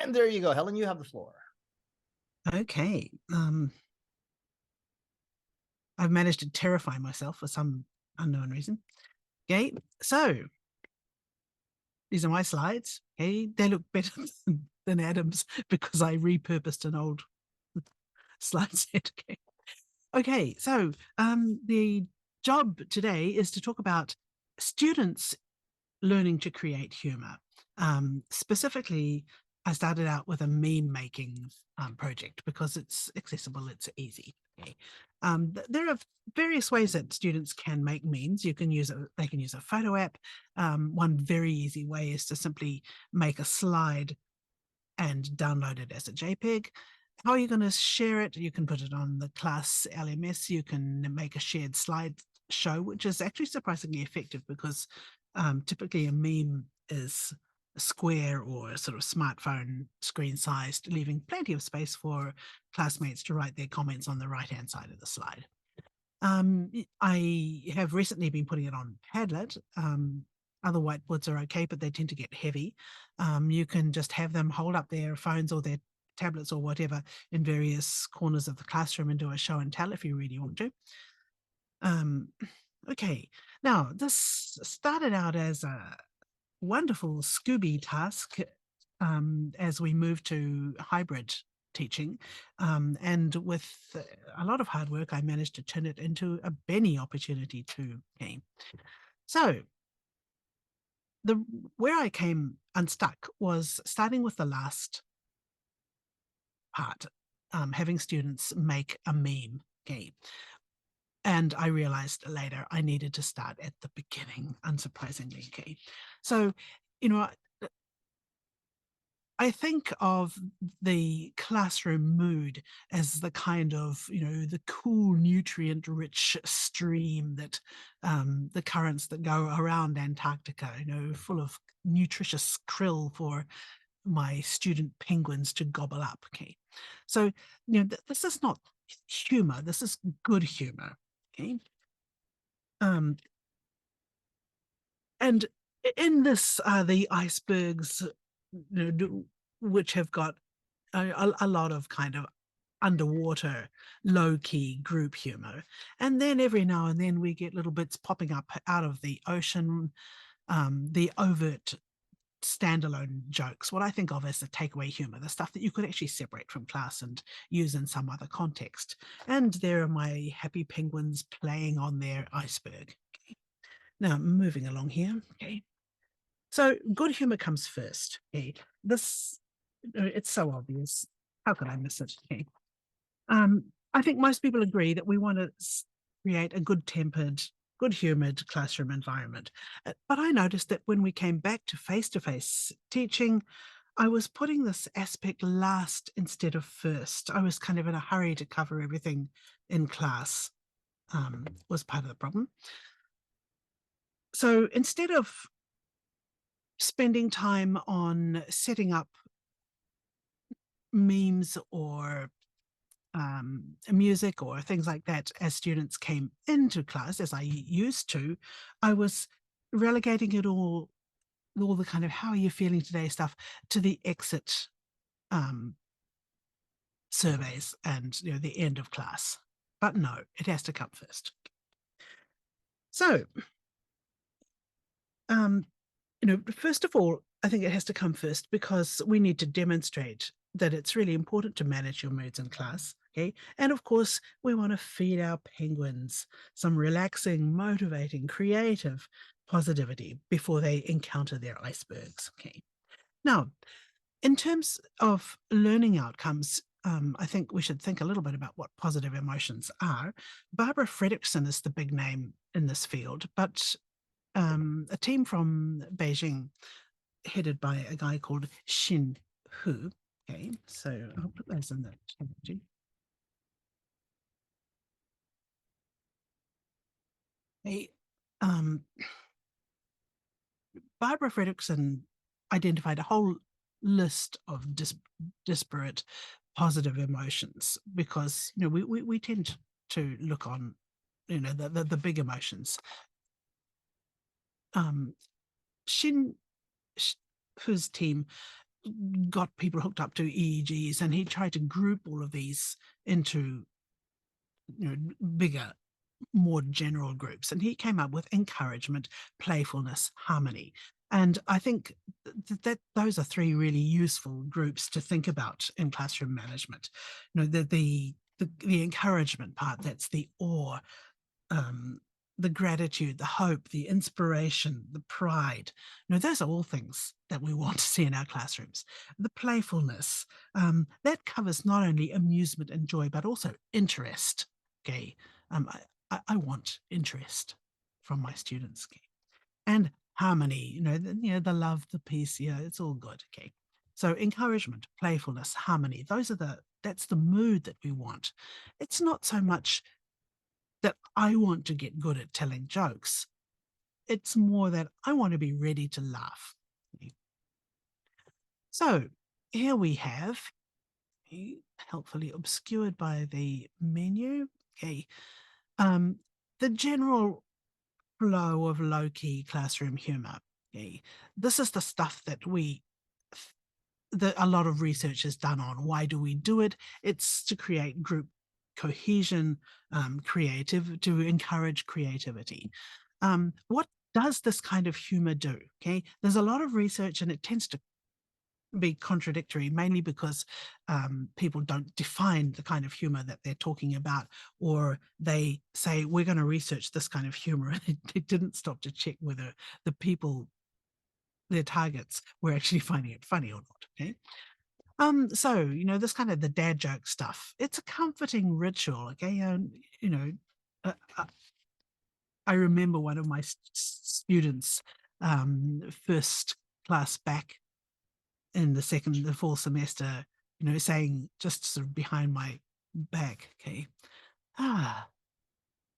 And there you go, Helen, you have the floor. Okay. I've managed to terrify myself for some unknown reason. Okay. So these are my slides. Okay. They look better than Adam's because I repurposed an old slide set. Okay. Okay. So the job today is to talk about students learning to create humor. Specifically, I started out with a meme making project because it's accessible, it's easy. Okay. There are various ways that students can make memes. They can use a photo app. One very easy way is to simply make a slide and download it as a JPEG. How are you going to share it? You can put it on the class LMS. You can make a shared slide show, which is actually surprisingly effective because typically a meme is a square or a sort of smartphone screen sized, leaving plenty of space for classmates to write their comments on the right-hand side of the slide. I have recently been putting it on Padlet. Other whiteboards are okay, but they tend to get heavy. You can just have them hold up their phones or their tablets or whatever in various corners of the classroom and do a show and tell if you really want to. Okay, now this started out as a wonderful Scooby task as we moved to hybrid teaching. And with a lot of hard work, I managed to turn it into a Benny opportunity too. Okay. So the where I came unstuck was starting with the last part, having students make a meme. Okay. And I realized later I needed to start at the beginning, unsurprisingly. Okay. So, you know, I think of the classroom mood as the kind of, the cool, nutrient-rich stream that the currents that go around Antarctica, full of nutritious krill for my student penguins to gobble up. Okay, so this is not humor. This is good humor. Okay, um, and in this are the icebergs, which have got a lot of kind of underwater, low key group humor. And then every now and then we get little bits popping up out of the ocean, the overt standalone jokes, what I think of as the takeaway humor, the stuff that you could actually separate from class and use in some other context. And there are my happy penguins playing on their iceberg. Okay. Now, moving along here. Okay. So good humor comes first. Okay. This, it's so obvious. How could I miss it? Okay. I think most people agree that we want to create a good-tempered, good-humoured classroom environment. But I noticed that when we came back to face-to-face teaching, I was putting this aspect last instead of first. I was kind of in a hurry to cover everything in class, was part of the problem. So instead of spending time on setting up memes or music or things like that as students came into class, as I used to, I was relegating it all the kind of how are you feeling today stuff to the exit um, surveys and the end of class. But no, it has to come first. So, um, first of all, I think it has to come first because we need to demonstrate that it's really important to manage your moods in class. Okay. And of course, we want to feed our penguins some relaxing, motivating, creative positivity before they encounter their icebergs. Okay. Now, in terms of learning outcomes, I think we should think a little bit about what positive emotions are. Barbara Fredrickson is the big name in this field, but a team from Beijing headed by a guy called Xin Hu. Okay, so I'll put those in the chat. Hey, um, Barbara Fredrickson identified a whole list of disparate positive emotions because we tend to look on the big emotions. Xin Hu's team got people hooked up to EEGs, and he tried to group all of these into, bigger, more general groups. And he came up with encouragement, playfulness, harmony. And I think that those are three really useful groups to think about in classroom management. The encouragement part, that's the awe, um, the gratitude, the hope, the inspiration, the pride. Those are all things that we want to see in our classrooms. The playfulness, that covers not only amusement and joy, but also interest. Okay. I want interest from my students. Okay? And harmony, the love, the peace, it's all good. Okay. So encouragement, playfulness, harmony, that's the mood that we want. It's not so much that I want to get good at telling jokes. It's more that I want to be ready to laugh. So here we have, helpfully obscured by the menu, okay, the general flow of low-key classroom humor. Okay. This is the stuff that a lot of research is done on. Why do we do it? It's to create group cohesion, to encourage creativity. What does this kind of humor do? Okay, there's a lot of research, and it tends to be contradictory, mainly because people don't define the kind of humor that they're talking about, or they say, we're going to research this kind of humor, and they didn't stop to check whether the people, their targets, were actually finding it funny or not. Okay. So, this kind of the dad joke stuff, it's a comforting ritual. Okay. Uh, uh, I remember one of my students, first class back in the fall semester, saying, just sort of behind my back, okay,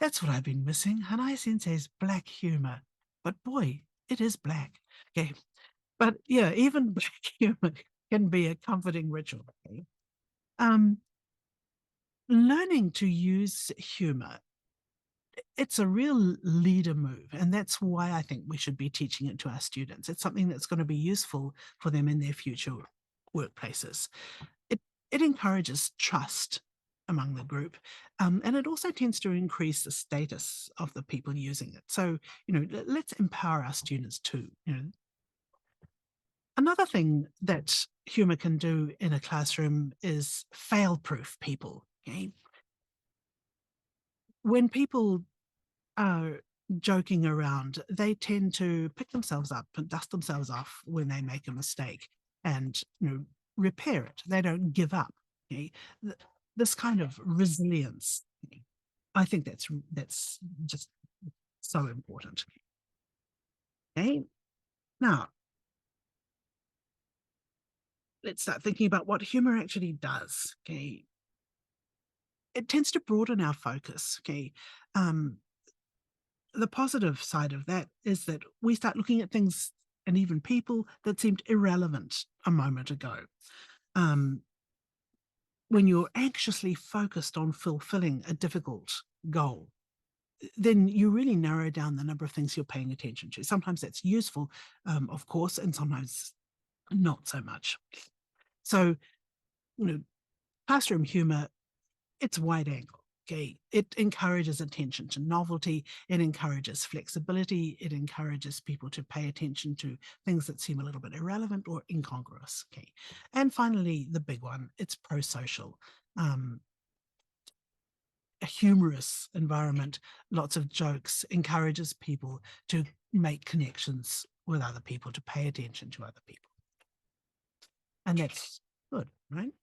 that's what I've been missing. Hanae Sensei's black humor. But boy, it is black. Okay. But yeah, even black humor can be a comforting ritual. Okay? Learning to use humor, it's a real leader move. And that's why I think we should be teaching it to our students. It's something that's going to be useful for them in their future workplaces. It encourages trust among the group, and it also tends to increase the status of the people using it. So, let's empower our students too. Another thing that humor can do in a classroom is fail-proof people. Okay? When people are joking around, they tend to pick themselves up and dust themselves off when they make a mistake, and repair it. They don't give up. Okay? This kind of resilience, I think that's just so important. Okay, now let's start thinking about what humor actually does. Okay, it tends to broaden our focus. Okay, the positive side of that is that we start looking at things and even people that seemed irrelevant a moment ago. When you're anxiously focused on fulfilling a difficult goal, then you really narrow down the number of things you're paying attention to. Sometimes that's useful, of course, and sometimes not so much. So, classroom humor, it's wide angle. Okay, it encourages attention to novelty. It encourages flexibility. It encourages people to pay attention to things that seem a little bit irrelevant or incongruous. Okay, and finally, the big one, it's pro-social. A humorous environment, lots of jokes, encourages people to make connections with other people, to pay attention to other people. And that's good, right?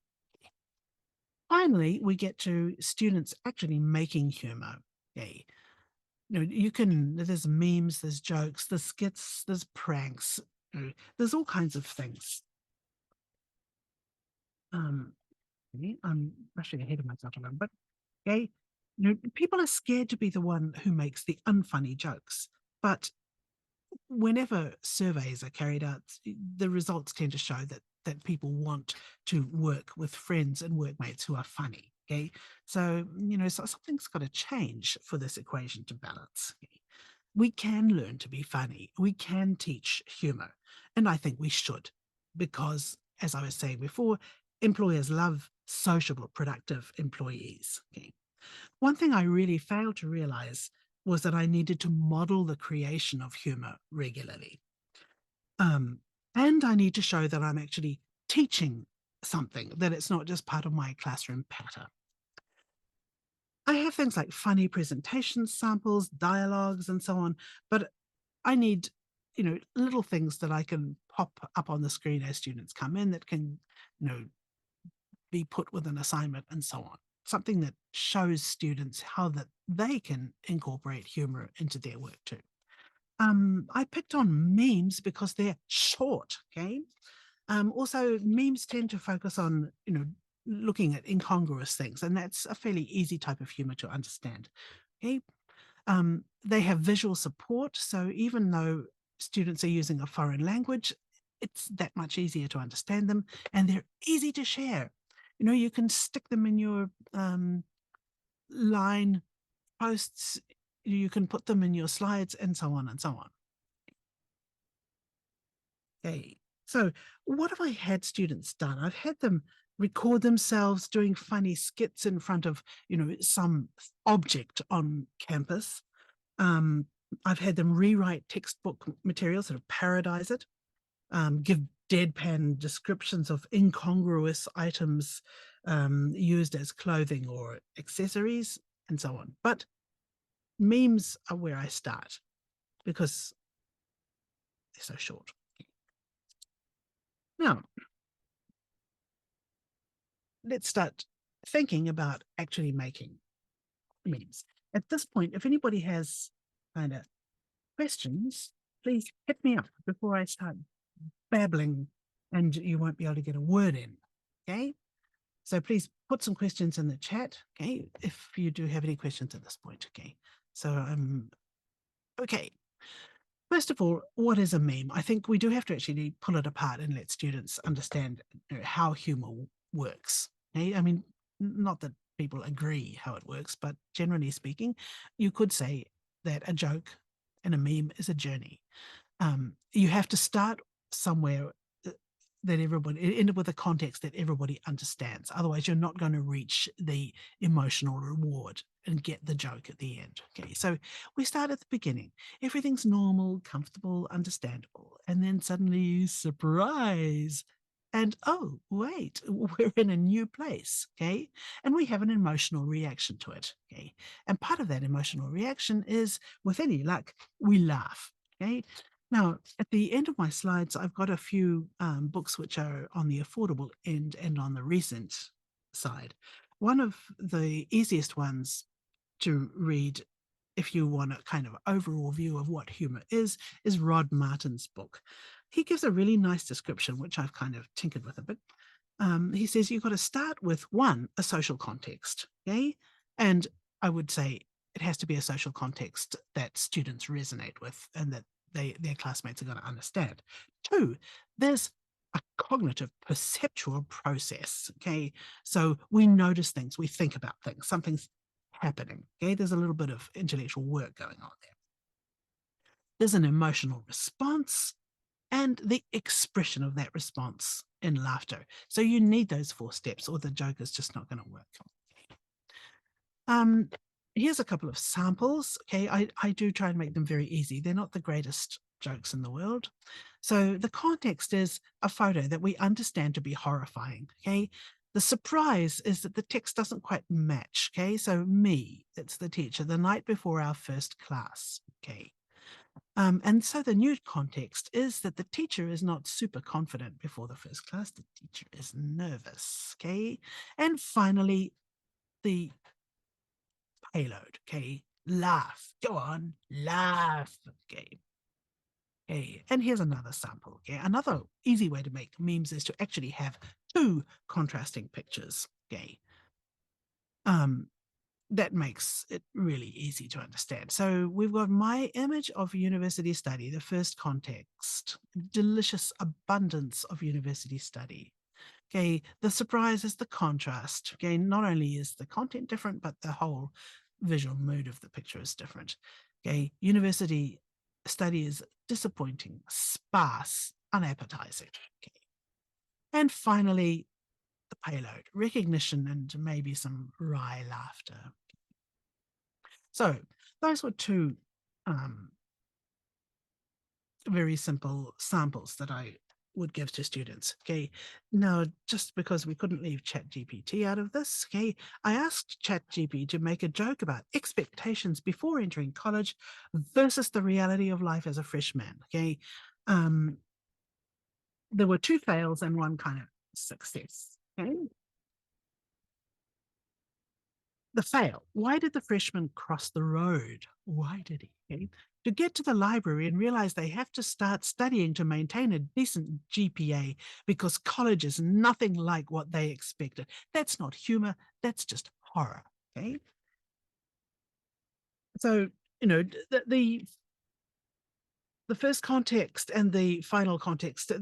Finally, we get to students actually making humor. Okay. There's memes, there's jokes, there's skits, there's pranks, there's all kinds of things. I'm rushing ahead of myself a little bit. Okay. People are scared to be the one who makes the unfunny jokes, but whenever surveys are carried out, the results tend to show that people want to work with friends and workmates who are funny. Okay, so so something's got to change for this equation to balance. Okay? We can learn to be funny. We can teach humor, and I think we should, because as I was saying before, employers love sociable, productive employees. Okay. One thing I really failed to realize was that I needed to model the creation of humor regularly. And I need to show that I'm actually teaching something, that it's not just part of my classroom patter. I have things like funny presentation samples, dialogues, and so on, but I need, little things that I can pop up on the screen as students come in that can, be put with an assignment and so on. Something that shows students how that they can incorporate humor into their work too. I picked on memes because they're short, okay? Also, memes tend to focus on, looking at incongruous things, and that's a fairly easy type of humor to understand. Okay. They have visual support, so even though students are using a foreign language, it's that much easier to understand them, and they're easy to share. You can stick them in your line posts, you can put them in your slides, and so on and so on. Okay. So what have I had students done? I've had them record themselves doing funny skits in front of, some object on campus. Um, I've had them rewrite textbook material, sort of parodize it, give deadpan descriptions of incongruous items used as clothing or accessories, and so on. But memes are where I start because they're so short. Now, let's start thinking about actually making memes. At this point, if anybody has kind of questions, please hit me up before I start babbling and you won't be able to get a word in. Okay. So please put some questions in the chat. Okay. If you do have any questions at this point. Okay. So, okay. First of all, what is a meme? I think we do have to actually pull it apart and let students understand how humor works. Okay? I mean, not that people agree how it works, but generally speaking, you could say that a joke and a meme is a journey. You have to start somewhere that everybody, end up with a context that everybody understands. Otherwise, you're not going to reach the emotional reward and get the joke at the end. Okay, so we start at the beginning. Everything's normal, comfortable, understandable. And then suddenly, surprise. And oh, wait, we're in a new place. Okay, and we have an emotional reaction to it. Okay, and part of that emotional reaction is, with any luck, we laugh. Okay, now, at the end of my slides, I've got a few books which are on the affordable end and on the recent side. One of the easiest ones to read if you want a kind of overall view of what humor is Rod Martin's book. He gives a really nice description, which I've kind of tinkered with a bit. He says you've got to start with a social context, okay? And I would say it has to be a social context that students resonate with and that their classmates are going to understand. Two, there's a cognitive perceptual process, okay? So we notice things, we think about things, something's happening, okay? There's a little bit of intellectual work going on there. There's an emotional response and the expression of that response in laughter. So you need those 4 steps or the joke is just not going to work. Here's a couple of samples. Okay, I do try and make them very easy. They're not the greatest jokes in the world. So the context is a photo that we understand to be horrifying. Okay, the surprise is that the text doesn't quite match. Okay, so me, that's the teacher, the night before our first class. Okay. And so the new context is that the teacher is not super confident before the first class. The teacher is nervous. Okay. And finally, the payload. Okay. Laugh. Go on. Laugh. Okay. Okay. And here's another sample. Okay. Another easy way to make memes is to actually have 2 contrasting pictures. Okay. That makes it really easy to understand. So we've got my image of university study, the first context, delicious abundance of university study. Okay, the surprise is the contrast. Okay, not only is the content different, but the whole visual mood of the picture is different. Okay, university study is disappointing, sparse, unappetizing. Okay. And finally, the payload, recognition and maybe some wry laughter. So those were two very simple samples that I would give to students. Okay, now just because we couldn't leave ChatGPT out of this, okay, I asked ChatGPT to make a joke about expectations before entering college versus the reality of life as a freshman. Okay, there were 2 fails and 1 kind of success. Okay, the fail. Why did the freshman cross the road? Why did he? Okay. To get to the library and realize they have to start studying to maintain a decent GPA because college is nothing like what they expected. That's not humor, that's just horror. Okay. So, you know, the first context and the final context,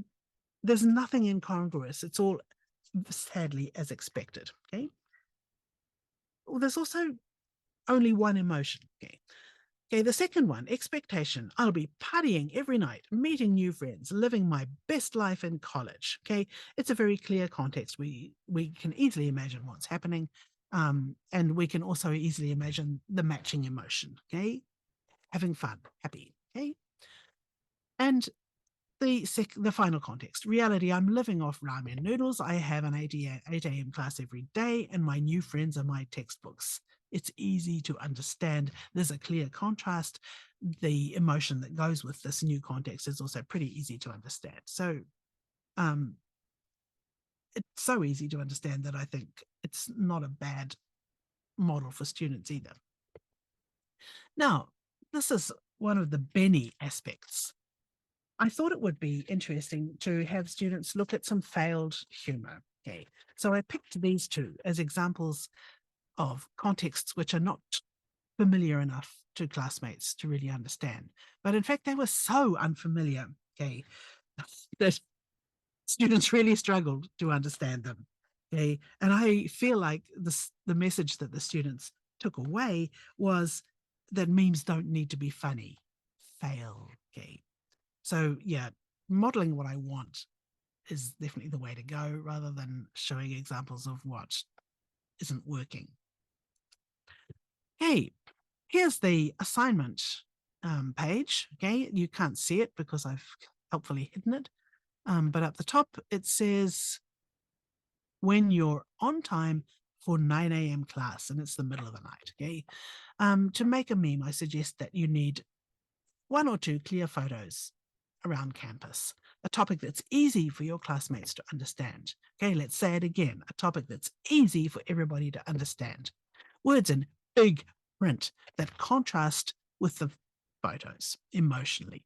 there's nothing incongruous. It's all sadly as expected. Okay. Well, there's also only one emotion. Okay. Okay, the second one, expectation. I'll be partying every night, meeting new friends, living my best life in college. Okay, it's a very clear context. We can easily imagine what's happening, and we can also easily imagine the matching emotion. Okay, having fun, happy. Okay, and the final context, reality. I'm living off ramen noodles. I have an 8 a.m. class every day, and my new friends are my textbooks. It's easy to understand. There's a clear contrast. The emotion that goes with this new context is also pretty easy to understand. So it's so easy to understand that I think it's not a bad model for students either. Now, this is one of the Benny aspects. I thought it would be interesting to have students look at some failed humor. Okay, so I picked these 2 as examples of contexts which are not familiar enough to classmates to really understand. But in fact, they were so unfamiliar, okay, that students really struggled to understand them. Okay, and I feel like the message that the students took away was that memes don't need to be funny. Fail. Okay. So yeah, modeling what I want is definitely the way to go rather than showing examples of what isn't working. Hey, here's the assignment page. Okay, you can't see it because I've helpfully hidden it. But at the top, it says when you're on time for 9 a.m. class, and it's the middle of the night. Okay, to make a meme, I suggest that you need 1 or 2 clear photos around campus, a topic that's easy for your classmates to understand. Okay, let's say it again, a topic that's easy for everybody to understand. Words in big print that contrast with the photos emotionally.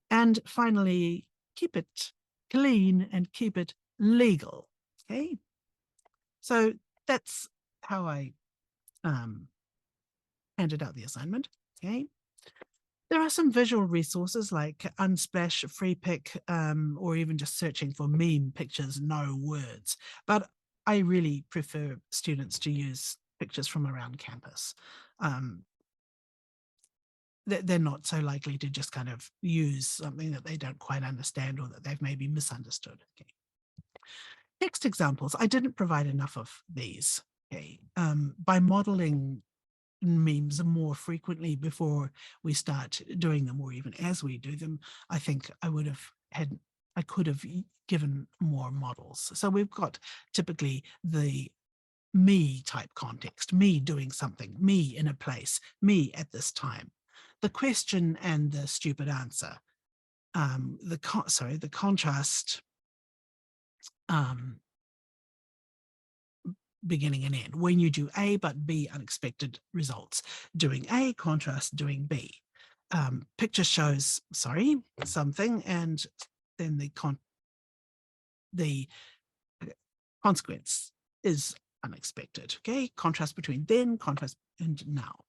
And finally, keep it clean and keep it legal. Okay, so that's how I handed out the assignment. Okay. There are some visual resources like Unsplash, FreePic, or even just searching for meme pictures, no words. But I really prefer students to use pictures from around campus. They're not so likely to just kind of use something that they don't quite understand or that they've maybe misunderstood. Okay. Text examples. I didn't provide enough of these. Okay. By modeling memes more frequently before we start doing them, or even as we do them, I think I could have given more models. So we've got typically the me type context, me doing something, me in a place, me at this time. The question and the stupid answer. The contrast beginning and end. When you do A but B, unexpected results. Doing A, contrast doing B. Picture shows, something, and then the consequence is unexpected. Okay, contrast between then, contrast, and now.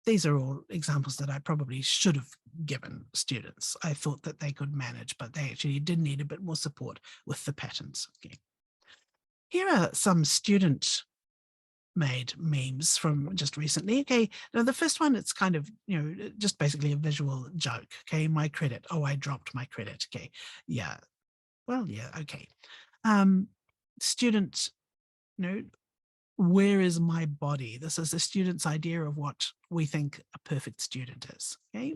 These are all examples that I probably should have given students. I thought that they could manage, but they actually did need a bit more support with the patterns. Okay. Here are some student made memes from just recently. Okay, now the first one, it's kind of, just basically a visual joke. Okay, my credit. Oh, I dropped my credit. Okay, yeah, Well, yeah, okay. Um, students, you know, where is my body? This is the student's idea of what we think a perfect student is. Okay.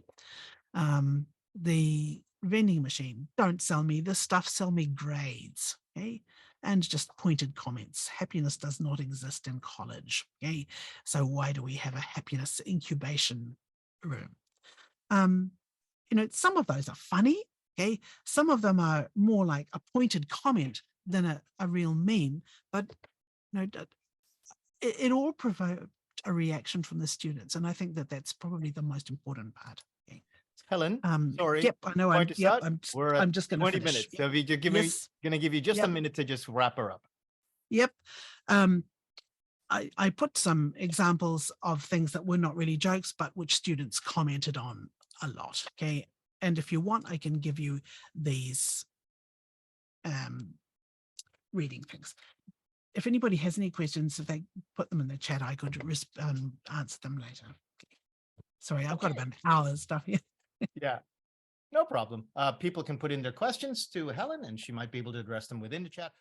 The vending machine, don't sell me this stuff, sell me grades. Okay. And just pointed comments. Happiness does not exist in college. Okay. So why do we have a happiness incubation room? Um, some of those are funny. Okay. Some of them are more like a pointed comment than a real meme. But it all provoked a reaction from the students, and I think that that's probably the most important part. Okay. Helen, sorry. Yep, I know. Point us out. We're at I'm just going to 20 finish. minutes. Yep. So if you're Yes. gonna give you just a Yep. minute to just wrap her up. Yep. Um, I put some examples of things that were not really jokes, but which students commented on a lot. Okay. And if you want, I can give you these reading things. If anybody has any questions, if they put them in the chat, I could answer them later. Okay. Sorry, I've got about an hour's stuff here. Yeah, no problem. People can put in their questions to Helen and she might be able to address them within the chat.